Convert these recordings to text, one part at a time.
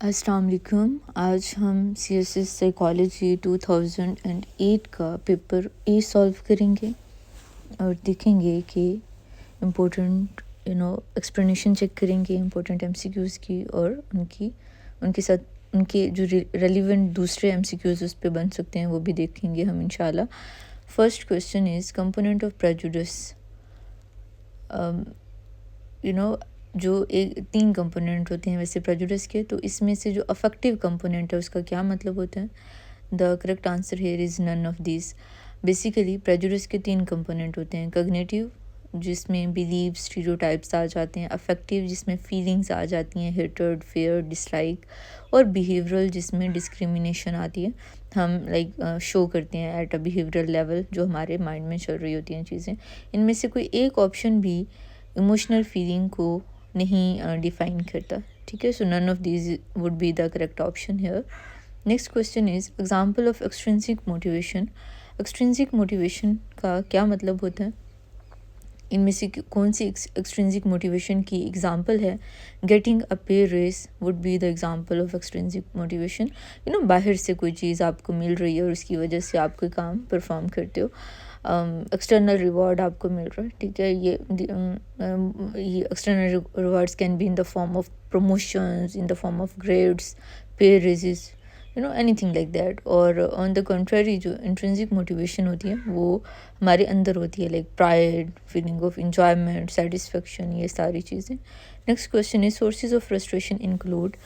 السلام علیکم. آج ہم سی ایس ایس سائیکالوجی 2008 کا پیپر اے سالو کریں گے اور دیکھیں گے کہ امپورٹنٹ ایکسپلینیشن چیک کریں گے امپورٹنٹ ایم سی کیوز کی، اور ان کے ساتھ ان کے جو ریلیونٹ دوسرے ایم سی کیوز اس پہ بن سکتے ہیں وہ بھی دیکھیں گے ہم انشاءاللہ. First question is component of prejudice. جو تین کمپوننٹ ہوتے ہیں ویسے پریجوڈس کے، تو اس میں سے جو افیکٹو کمپوننٹ ہے اس کا کیا مطلب ہوتا ہے؟ دا کریکٹ آنسر ہیئر از نن آف دیز. بیسیکلی پریجوڈس کے تین کمپوننٹ ہوتے ہیں: کگنیٹیو جس میں بلیو اسٹیریوٹائپس آ جاتے ہیں، افیکٹیو جس میں فیلنگس آ جاتی ہیں، ہیٹرڈ، فیئر، ڈس لائک، اور بیہیورل جس میں ڈسکریمنیشن آتی ہے. ہم شو کرتے ہیں ایٹ اے بیہیورل لیول جو ہمارے مائنڈ میں چل رہی ہوتی ہیں چیزیں. ان میں سے کوئی ایک آپشن بھی ایموشنل فیلنگ کو نہیں ڈیفائن کرتا. ٹھیک ہے، so none of these would be the correct option here. Next question is example of extrinsic motivation. Extrinsic motivation کا کیا مطلب ہوتا ہے؟ ان میں سے کون سی ایکسٹرینسک موٹیویشن کی ایگزامپل ہے؟ Getting a pay raise would be the example of extrinsic motivation. باہر سے کوئی چیز آپ کو مل رہی ہے اور اس کی وجہ سے آپ کوئی کام پرفارم کرتے ہو. ایکسٹرنل ریوارڈ آپ کو مل رہا ہے. ٹھیک ہے، یہ external rewards can be in the form of promotions, in the form of grades, pay raises, anything like that. اور آن دا کنٹریری جو انٹرنسک موٹیویشن ہوتی ہے وہ ہمارے اندر ہوتی ہے، like pride, feeling of enjoyment, satisfaction, یہ ساری چیزیں. نیکسٹ کویشچن ہے sources of frustration include.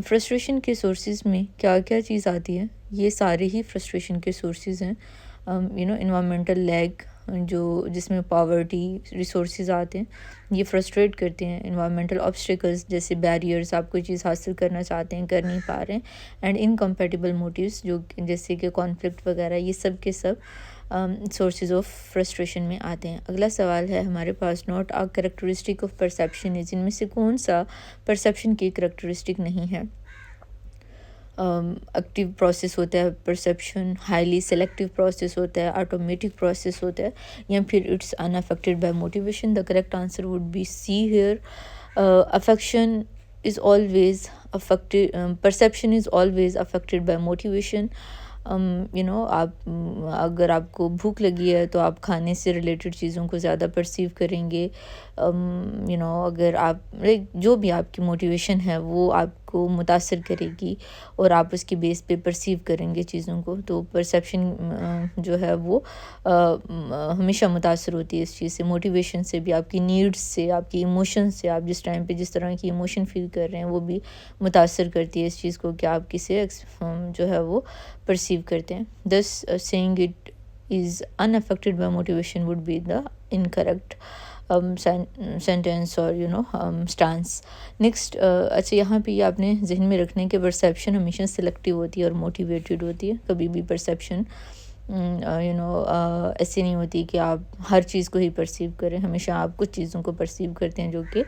Frustration کے سورسز میں کیا کیا چیز آتی ہے؟ یہ سارے ہی فرسٹریشن کے سورسز ہیں. انوائرمنٹل لیگ جس میں پاورٹی، ریسورسز آتے ہیں، یہ فرسٹریٹ کرتے ہیں. انوائرمنٹل آبسٹیکلز جیسے بیریئرز، آپ کوئی چیز حاصل کرنا چاہتے ہیں کر نہیں پا رہے ہیں. اینڈ انکمپیٹیبل موٹیوز جو جیسے کہ کانفلکٹ وغیرہ، یہ سب کے سب سورسز آف فرسٹریشن میں آتے ہیں. اگلا سوال ہے ہمارے پاس، not a characteristic of perception is. ان میں سے کون سا پرسیپشن کی کریکٹرسٹک نہیں ہے؟ ایکٹیو پروسیس ہوتا ہے پرسیپشن، ہائیلی سلیکٹیو پروسیس ہوتا ہے، آٹومیٹک پروسیس ہوتا ہے، یا پھر it's unaffected by motivation. The correct answer would be C here. Affection is always affected, perception is always affected by motivation. آپ اگر آپ کو بھوک لگی ہے تو آپ کھانے سے ریلیٹڈ چیزوں کو زیادہ پرسیو کریں گے. اگر آپ جو بھی آپ کی موٹیویشن ہے وہ آپ کو متاثر کرے گی اور آپ اس کی بیس پہ پرسیو کریں گے چیزوں کو. تو پرسیپشن جو ہے وہ ہمیشہ متاثر ہوتی ہے اس چیز سے، موٹیویشن سے بھی، آپ کی نیڈس سے، آپ کی ایموشنز سے. آپ جس ٹائم پہ جس طرح کی ایموشن فیل کر رہے ہیں وہ بھی متاثر کرتی ہے اس چیز کو کہ آپ کسے جو ہے وہ پرسیو کرتے ہیں. thus saying it is unaffected by motivation would be the incorrect sentence or stance. Next اچھا، یہاں پہ یہ آپ نے ذہن میں رکھنے کہ پرسیپشن ہمیشہ سلیکٹیو ہوتی ہے اور موٹیویٹیڈ ہوتی ہے. کبھی بھی پرسیپشن ایسی نہیں ہوتی کہ آپ ہر چیز کو ہی پرسیو کریں. ہمیشہ آپ کچھ چیزوں کو پرسیو کرتے ہیں جو کہ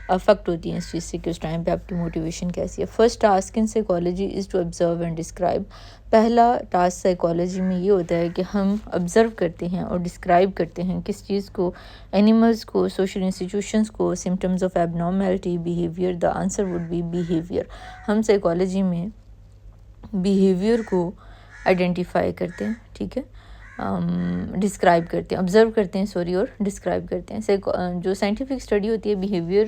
افیکٹ ہوتی ہیں اس چیز سے کہ اس ٹائم پہ آپ کی موٹیویشن کیسی ہے. First task in psychology is to observe and describe. پہلا ٹاسک سائیکالوجی میں یہ ہوتا ہے کہ ہم آبزرو کرتے ہیں اور ڈسکرائب کرتے ہیں کس چیز کو؟ اینیملز کو، سوشل انسٹیٹیوشنز کو، symptoms of abnormality, behaviour. The answer would be behaviour. ہم سائیکالوجی میں بیہیویئر کو آئیڈینٹیفائی کرتے ہیں. ٹھیک ہے، ڈسکرائب کرتے ہیں، آبزرو کرتے ہیں اور ڈسکرائب کرتے ہیں. جو سائنٹیفک اسٹڈی ہوتی ہے بیہیویئر،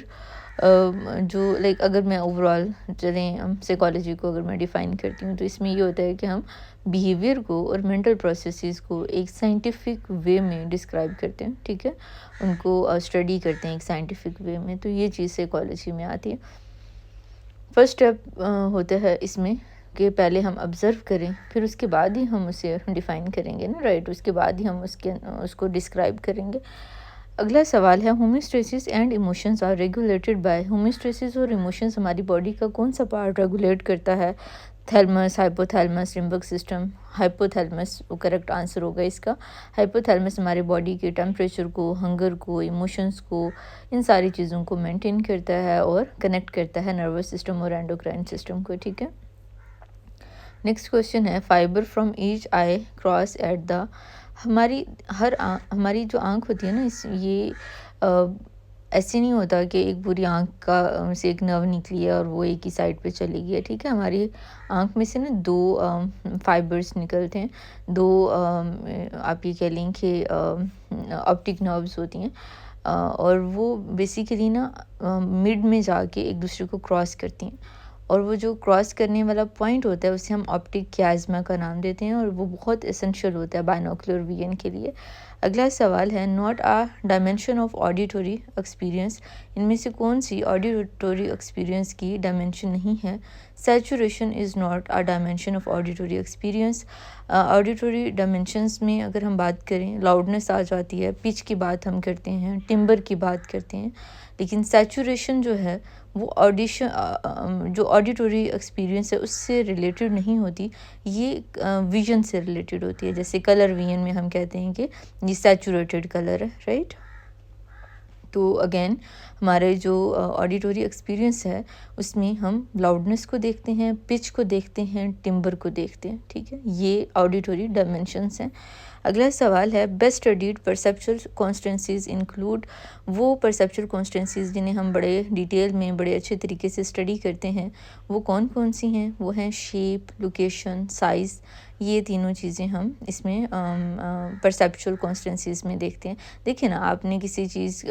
جو اگر میں اوور آل چلیں سائیکالوجی کو اگر میں ڈیفائن کرتی ہوں تو اس میں یہ ہوتا ہے کہ ہم بیہیویئر کو اور مینٹل پروسیسز کو ایک سائنٹیفک وے میں ڈسکرائب کرتے ہیں. ٹھیک ہے، ان کو اسٹڈی کرتے ہیں ایک سائنٹیفک وے میں. تو یہ چیز سائیکالوجی میں آتی ہے. فرسٹ اسٹیپ ہوتا ہے اس میں کہ پہلے ہم آبزرو کریں، پھر اس کے بعد ہی ہم اسے ڈیفائن کریں گے نا، رائٹ؟ اس کے بعد ہی ہم اس کو ڈسکرائب کریں گے. اگلا سوال ہے homeostasis and emotions are regulated by. Homeostasis اور ایموشنز ہماری باڈی کا کون سا پارٹ ریگولیٹ کرتا ہے؟ Thalamus, hypothalamus, limbic system. Hypothalamus وہ کریکٹ آنسر ہوگا اس کا. ہائپو تھیلمس ہمارے باڈی کے ٹیمپریچر کو، ہنگر کو، ایموشنز کو، ان ساری چیزوں کو مینٹین کرتا ہے اور کنیکٹ کرتا ہے نروس سسٹم اور اینڈوکرائن سسٹم کو. ٹھیک ہے، نیکسٹ کویشچن ہے fibre from each eye cross at the. ہماری جو آنکھ ہوتی ہے نا، یہ ایسے نہیں ہوتا کہ ایک پوری آنکھ کا سے ایک نرو نکلی ہے اور وہ ایک ہی سائڈ پہ چلی گئی ہے، ٹھیک ہے. ہماری آنکھ میں سے نا دو فائبرز نکلتے ہیں، دو آپ یہ کہہ لیں کہ آپٹک نروز ہوتی ہیں، اور وہ بیسیکلی نا مڈ میں جا کے ایک دوسرے کو کراس کرتی ہیں، اور وہ جو کراس کرنے والا پوائنٹ ہوتا ہے اسے ہم آپٹک کیازما کا نام دیتے ہیں، اور وہ بہت اسینشیل ہوتا ہے بائنوکولر ویژن کے لیے. اگلا سوال ہے not a dimension of auditory experience, ان میں سے کون سی آڈیٹوری ایکسپیرئنس کی ڈائمینشن نہیں ہے؟ Saturation is not a dimension of auditory experience. Auditory dimensions میں اگر ہم بات کریں لاؤڈنس آ جاتی ہے، پچ کی بات ہم کرتے ہیں، ٹمبر کی بات کرتے ہیں، لیکن سیچوریشن جو ہے وہ جو آڈیٹوری ایکسپیرئنس ہے اس سے ریلیٹڈ نہیں ہوتی، یہ ویژن سے ریلیٹڈ ہوتی ہے. جیسے کلر ویژن میں ہم کہتے ہیں کہ یہ سیچوریٹڈ کلر ہے، رائٹ. تو اگین ہمارے جو آڈیٹوری ایکسپیرئنس ہے اس میں ہم لاؤڈنس کو دیکھتے ہیں، پچ کو دیکھتے ہیں، ٹمبر کو دیکھتے ہیں، ٹھیک ہے. یہ آڈیٹوری ڈائمینشنس ہیں. اگلا سوال ہے بیسٹ اسٹڈیڈ پرسیپچل کانسٹینسیز انکلوڈ، وہ پرسیپچل کانسٹینسیز جنہیں ہم بڑے ڈیٹیل میں بڑے اچھے طریقے سے اسٹڈی کرتے ہیں وہ کون کون سی ہیں؟ وہ ہیں شیپ، لوکیشن، سائز. یہ تینوں چیزیں ہم اس میں پرسیپچل کانسٹینسیز میں دیکھتے ہیں. دیکھیں نا، آپ نے کسی چیز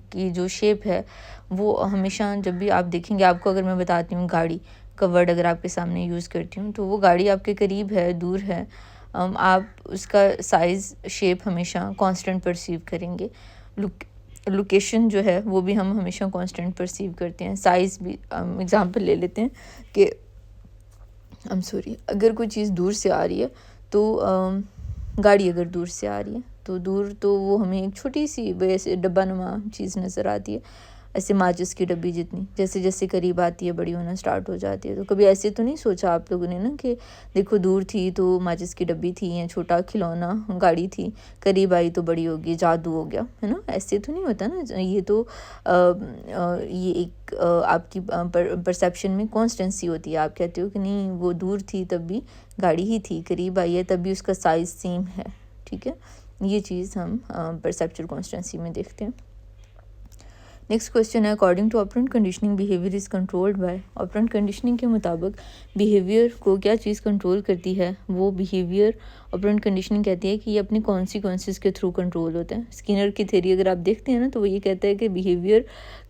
کی جو شیپ ہے وہ ہمیشہ جب بھی آپ دیکھیں گے، آپ کو اگر میں بتاتی ہوں گاڑی کا ورڈ اگر آپ کے سامنے یوز کرتی ہوں تو وہ گاڑی آپ کے قریب ہے، دور ہے، آپ اس کا سائز، شیپ ہمیشہ کانسٹنٹ پرسیو کریں گے. لوکیشن جو ہے وہ بھی ہم ہمیشہ کانسٹنٹ پرسیو کرتے ہیں. سائز بھی اگزامپل لے لیتے ہیں کہ اگر کوئی چیز دور سے آ رہی ہے تو گاڑی اگر دور سے آ رہی ہے تو دور تو وہ ہمیں ایک چھوٹی سی ویسے ڈبہ نما چیز نظر آتی ہے، ایسے ماچس کی ڈبی جتنی. جیسے جیسے قریب آتی ہے بڑی ہونا سٹارٹ ہو جاتی ہے. تو کبھی ایسے تو نہیں سوچا آپ لوگوں نے نا کہ دیکھو دور تھی تو ماچس کی ڈبی تھی، یا چھوٹا کھلونا گاڑی تھی، قریب آئی تو بڑی ہوگی، جادو ہو گیا، ہے نا؟ ایسے تو نہیں ہوتا نا. یہ تو یہ ایک آپ کی پرسیپشن میں کانسٹنسی ہوتی ہے. آپ کہتے ہو کہ نہیں وہ دور تھی تب بھی گاڑی ہی تھی، قریب آئی ہے تب بھی اس کا سائز سیم ہے، ٹھیک ہے. یہ چیز ہم پرسیپچل کانسٹنسی میں دیکھتے ہیں. نیکسٹ کویشچن ہے according to operant conditioning behaviour is controlled by. Operant conditioning کے مطابق بیہیویئر کو کیا چیز کنٹرول کرتی ہے؟ وہ بیہیویئر آپرنٹ کنڈیشننگ کہتی ہے کہ یہ اپنی کانسیکوینسز کے تھرو کنٹرول ہوتا ہے. اسکینر کی تھیوری اگر آپ دیکھتے ہیں نا تو وہ یہ کہتا ہے کہ بیہیویئر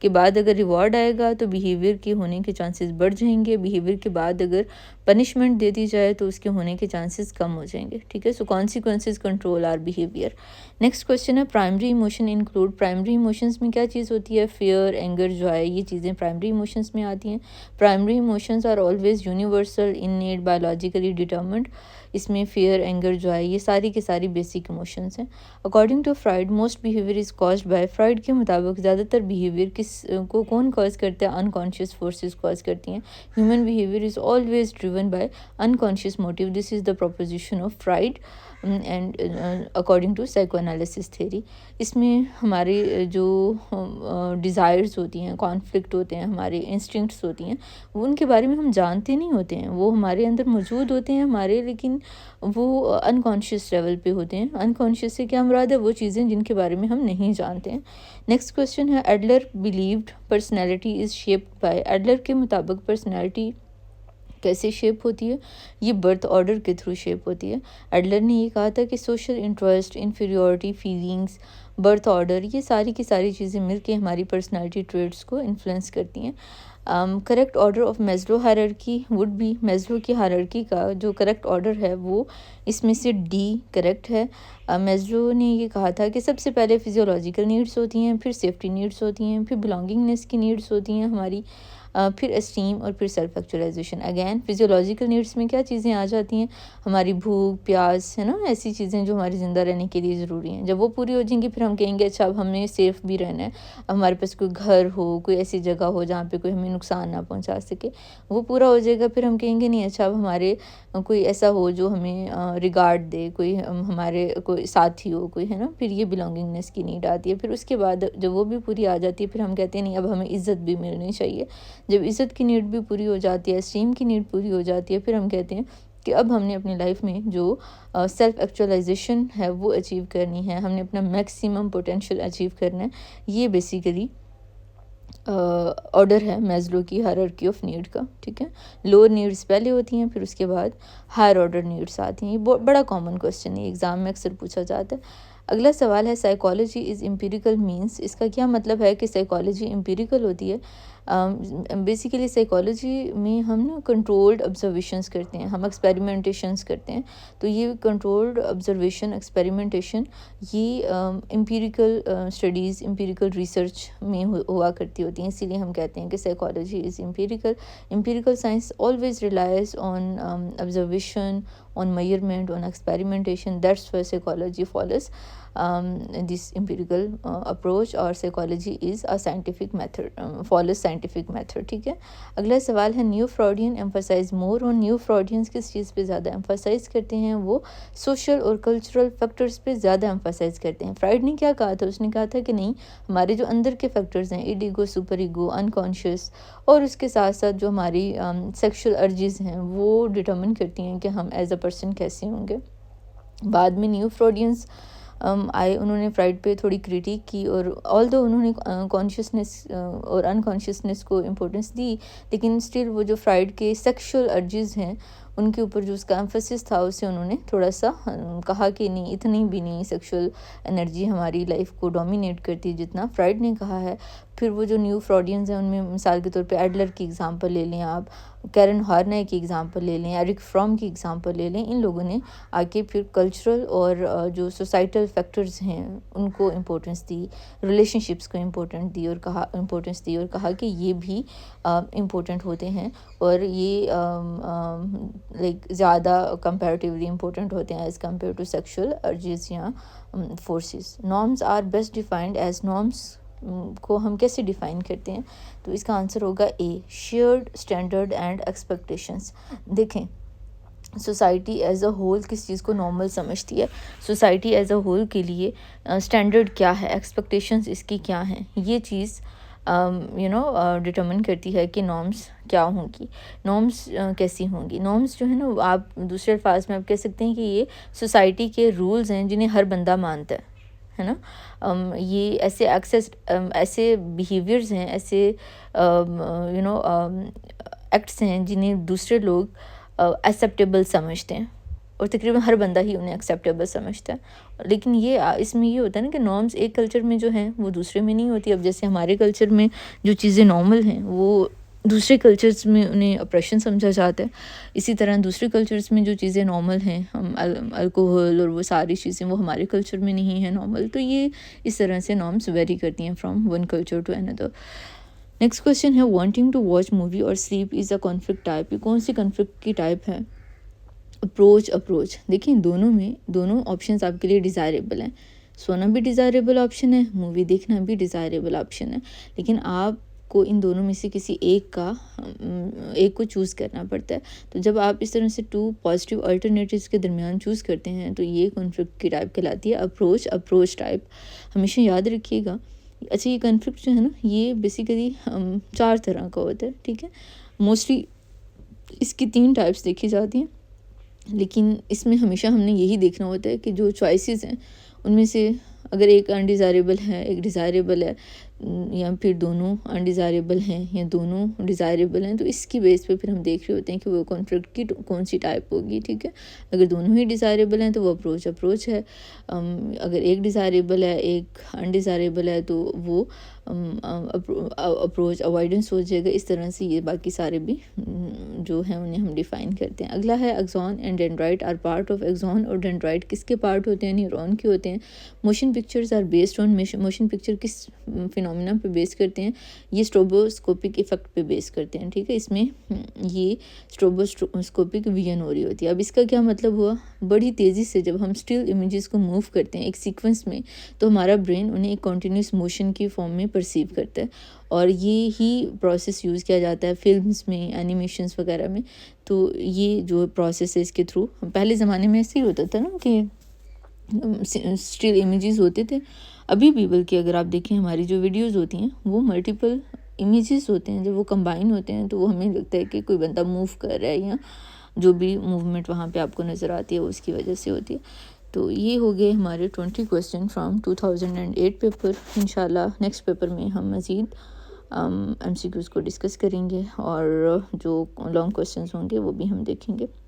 کے بعد اگر ریوارڈ آئے گا تو بیہیویئر کے ہونے کے چانسز بڑھ جائیں گے، بیہیویئر کے بعد اگر پنشمنٹ دے دی جائے تو اس کے ہونے کے چانسز کم ہو جائیں گے، ٹھیک ہے. So consequences control our behaviour. Next question ہے primary emotion include. Primary emotions میں کیا چیز ہوتی ہے؟ فیئر، اینگر، جوائے، یہ چیزیں پرائمری ایموشنز میں آتی ہیں. Primary emotions are always universal, innate, biologically determined. اس میں فیئر، اینگر، جوائے یہ ساری کی ساری بیسک ایموشنز ہیں. According to Freud most behaviour is caused by. Freud کے مطابق زیادہ تر بیہیویئر کس کو کون کاز کرتا ہے؟ انکانشیس فورسز کاز کرتی ہیں. Human behaviour is always driven by unconscious motive. This is the proposition of Freud and according to psychoanalysis theory. اس میں ہمارے جو ڈیزائرز ہوتی ہیں، کانفلکٹ ہوتے ہیں، ہمارے انسٹنکٹس ہوتی ہیں، وہ ان کے بارے میں ہم جانتے نہیں ہوتے ہیں. وہ ہمارے اندر موجود ہوتے ہیں ہمارے، لیکن وہ انکانشیس لیول پہ ہوتے ہیں. انکانشیس سے کیا مراد ہے؟ وہ چیزیں جن کے بارے میں ہم نہیں جانتے ہیں. نیکسٹ کویشچن ہے Adler believed personality is shaped by. Adler کے مطابق پرسنالٹی کیسے شیپ ہوتی ہے؟ یہ برتھ آرڈر کے تھرو شیپ ہوتی ہے. ایڈلر نے یہ کہا تھا کہ social interest, inferiority feelings, birth order, یہ ساری کی ساری چیزیں مل کے ہماری پرسنالٹی ٹریٹس کو انفلوئنس کرتی ہیں. Correct order of Maslow hierarchy would be. Maslow کی ہائرارکی کا جو کریکٹ آرڈر ہے وہ اس میں سے ڈی کریکٹ ہے. میزلو نے یہ کہا تھا کہ سب سے پہلے فزیولوجیکل نیڈس ہوتی ہیں، پھر سیفٹی نیڈس ہوتی ہیں، پھر بلانگنگنیس کی نیڈس ہوتی ہیں ہماری، پھر اسٹیم، اور پھر self actualisation. Again physiological needs میں کیا چیزیں آ جاتی ہیں؟ ہماری بھوک، پیاس، ہے نا، ایسی چیزیں جو ہماری زندہ رہنے کے لیے ضروری ہیں. جب وہ پوری ہو جائیں گی پھر ہم کہیں گے اچھا اب ہمیں سیف بھی رہنا ہے، اب ہمارے پاس کوئی گھر ہو، کوئی ایسی جگہ ہو جہاں پہ کوئی ہمیں نقصان نہ پہنچا سکے. وہ پورا ہو جائے گا پھر ہم کہیں گے نہیں اچھا اب ہمارے کوئی ایسا ہو جو ہمیں ریگارڈ دے، کوئی ہمارے کوئی ساتھی ہو، کوئی، ہے نا. پھر یہ بلانگنگنیس کی نیڈ آتی ہے. پھر اس کے بعد جب وہ بھی پوری آ جاتی ہے پھر ہم کہتے ہیں نہیں اب ہمیں عزت بھی ملنی چاہیے. جب عزت کی نیڈ بھی پوری ہو جاتی ہے، اسٹیم کی نیڈ پوری ہو جاتی ہے، پھر ہم کہتے ہیں کہ اب ہم نے اپنی لائف میں جو سیلف ایکچولائزیشن ہے وہ اچیو کرنی ہے، ہم نے اپنا میکسیمم پوٹینشیل اچیو کرنا ہے. یہ بیسیکلی آرڈر ہے میزلو کی ہائرارکی آف نیڈ کا. ٹھیک ہے، لوور نیڈس پہلے ہوتی ہیں، پھر اس کے بعد ہائر آرڈر نیڈس آتی ہیں. یہ بڑا کامن کوسچن ہے، ایگزام میں اکثر پوچھا جاتا ہے. اگلا سوال ہے سائیکالوجی از امپیریکل مینس. اس کا کیا مطلب ہے کہ سائیکالوجی امپیریکل ہوتی ہے؟ بیسیکلی سائیکالوجی میں ہم نا کنٹرولڈ آبزرویشنس کرتے ہیں، ہم ایکسپیریمنٹیشنس کرتے ہیں. تو یہ کنٹرولڈ آبزرویشن ایکسپیریمنٹیشن یہ امپیریکل اسٹڈیز امپیریکل ریسرچ میں ہوا کرتی ہوتی ہیں. اسی لیے ہم کہتے ہیں کہ psychology is empirical. Empirical science always relies on observation, on measurement, on experimentation. That's why psychology follows this empirical approach, or psychology is a scientific method, follows scientific method. ٹھیک ہے. اگلا سوال ہے neo Freudian emphasize more on. Neo Freudians کس چیز پہ زیادہ emphasize کرتے ہیں؟ وہ سوشل اور کلچرل فیکٹرز پہ زیادہ emphasize کرتے ہیں. فرائڈ نے کیا کہا تھا؟ اس نے کہا تھا کہ نہیں، ہمارے جو اندر کے فیکٹرز ہیں، ایڈیگو، سپر ایگو، انکانشیس، اور اس کے ساتھ ساتھ جو ہماری سیکشل ارجز ہیں وہ ڈٹرمن کرتی ہیں کہ ہم ایز اے پرسن کیسے ہوں گے. بعد میں نیو فراڈینس آئے، انہوں نے فرائڈ پہ تھوڑی کریٹیک کی، اور آلدو انہوں نے کانشیسنیس اور انکانشیسنیس کو امپورٹنس دی، لیکن اسٹل وہ جو فرائڈ کے سیکشل ارجز ہیں ان کے اوپر جو اس کا ایمفیسس تھا، اسے انہوں نے تھوڑا سا کہا کہ نہیں، اتنی بھی نہیں سیکشل انرجی ہماری لائف کو ڈومینیٹ کرتی جتنا فرائڈ نے کہا ہے. پھر وہ جو نیو فراڈینز ہیں ان میں مثال کے طور پہ ایڈلر کی اگزامپل لے لیں آپ، کیرن ہارنے کی اگزامپل لے لیں، ایرک فرام کی اگزامپل لے لیں. ان لوگوں نے آگے پھر کلچرل اور جو سوسائٹل فیکٹرز ہیں ان کو امپورٹنس دی، ریلیشن شپس کو امپورٹنس دی اور کہا کہ یہ بھی امپورٹنٹ ہوتے ہیں، اور یہ لائک زیادہ کمپیریٹیولی امپورٹنٹ ہوتے ہیں as compare to sexual urges یا forces. Norms are best defined as. Norms کو ہم کیسے ڈیفائن کرتے ہیں؟ تو اس کا آنسر ہوگا اے، شیئرڈ اسٹینڈرڈ اینڈ ایکسپیکٹیشنس. دیکھیں، سوسائٹی ایز اے ہول کس چیز کو نارمل سمجھتی ہے؟ سوسائٹی ایز اے ہول کے لیے اسٹینڈرڈ کیا ہے، ایکسپیکٹیشنز اس کی کیا ہیں، یہ چیز ڈٹرمن کرتی ہے کہ نارمز کیا ہوں گی، نارمز کیسی ہوں گی. نارمز جو ہے نا، آپ دوسرے الفاظ میں آپ کہہ سکتے ہیں کہ یہ سوسائٹی کے رولز ہیں جنہیں ہر بندہ مانتا ہے نا. یہ ایسے بیہیویئرز ہیں، ایسے ایکٹس ہیں جنہیں دوسرے لوگ ایکسیپٹیبل سمجھتے ہیں، اور تقریباً ہر بندہ ہی انہیں ایکسیپٹیبل سمجھتا ہے. لیکن اس میں یہ ہوتا ہے نا کہ نارمز ایک کلچر میں جو ہیں وہ دوسرے میں نہیں ہوتی. اب جیسے ہمارے کلچر میں جو چیزیں نارمل ہیں وہ دوسرے کلچرز میں انہیں اپریشن سمجھا جاتا ہے. اسی طرح دوسرے کلچرز میں جو چیزیں نارمل ہیں، ہم الکوہل اور وہ ساری چیزیں، وہ ہمارے کلچر میں نہیں ہیں نارمل. تو یہ اس طرح سے نارمز ویری کرتی ہیں from one culture to another. Next question ہے وانٹنگ ٹو واچ مووی اور sleep is a conflict type. یہ کون سی کانفلکٹ کی ٹائپ ہے؟ اپروچ. دیکھیں، دونوں آپشنز آپ کے لیے ڈیزائریبل ہیں. سونا بھی ڈیزائریبل آپشن ہے، مووی دیکھنا بھی ڈیزائریبل آپشن ہے، لیکن آپ کو ان دونوں میں سے کسی ایک کو چوز کرنا پڑتا ہے. تو جب آپ اس طرح سے 2 پازیٹیو الٹرنیٹیوز کے درمیان چوز کرتے ہیں تو یہ کنفلکٹ کی ٹائپ کہلاتی ہے، اپروچ ٹائپ. ہمیشہ یاد رکھیے گا. اچھا، یہ کنفلکٹ جو ہے نا، یہ بیسیکلی 4 طرح کا ہوتا ہے. ٹھیک ہے، موسٹلی اس کی 3 ٹائپس دیکھی جاتی ہیں، لیکن اس میں ہمیشہ ہم نے یہی دیکھنا ہوتا ہے کہ جو چوائسیز ہیں ان میں سے اگر ایک انڈیزائریبل ہے، ایک ڈیزائریبل ہے، یا پھر دونوں انڈیزائریبل ہیں یا دونوں ڈیزائریبل ہیں، تو اس کی بیس پہ پھر ہم دیکھ رہے ہوتے ہیں کہ وہ کنفلکٹ کی کون سی ٹائپ ہوگی. ٹھیک ہے، اگر دونوں ہی ڈیزائریبل ہیں تو وہ اپروچ ہے. اگر ایک ڈیزائریبل ہے، ایک انڈیزائریبل ہے، تو وہ اپروچ اوائڈنس ہو جائے گا. اس طرح سے یہ باقی سارے بھی جو ہیں انہیں ہم ڈیفائن کرتے ہیں. اگلا ہے axon and dendrite are part of. Axon اور ڈینڈرائٹ کس کے پارٹ ہوتے ہیں؟ نیورون کے ہوتے ہیں. Motion pictures are based on. Motion picture کس فینومینا پہ بیس کرتے ہیں؟ یہ اسٹروبوسکوپک ایفیکٹ پہ بیس کرتے ہیں. ٹھیک ہے، اس میں یہ اسٹروبوسکوپک ویژن ہو رہی ہوتی ہے. اب اس کا کیا مطلب ہوا؟ بڑی تیزی سے جب ہم اسٹل امیجز کو موو کرتے ہیں ایک سیکوینس میں، تو ہمارا برین انہیں ایک کنٹینیوس موشن کی فارم میں پرسیو کرتا ہے، اور یہ ہی پروسیس یوز کیا جاتا ہے فلمز میں، اینیمیشنز وغیرہ میں. تو یہ جو پروسیس ہے اس کے تھرو پہلے زمانے میں ایسے ہی ہوتا تھا نا کہ اسٹل امیجز ہوتے تھے. ابھی بھی بلکہ اگر آپ دیکھیں ہماری جو ویڈیوز ہوتی ہیں وہ ملٹیپل امیجز ہوتے ہیں. جب وہ کمبائن ہوتے ہیں تو وہ ہمیں لگتا ہے کہ کوئی بندہ موو کر رہا ہے یا جو بھی موومنٹ وہاں پہ آپ کو نظر آتی ہے وہ اس کی وجہ سے ہوتی ہے. تو یہ ہو گئے ہمارے 20 کویسچن فرام 2008 پیپر. انشاءاللہ نیکسٹ پیپر میں ہم مزید ایم سی کیوز کو ڈسکس کریں گے اور جو لانگ کویسچنز ہوں گے وہ بھی ہم دیکھیں گے.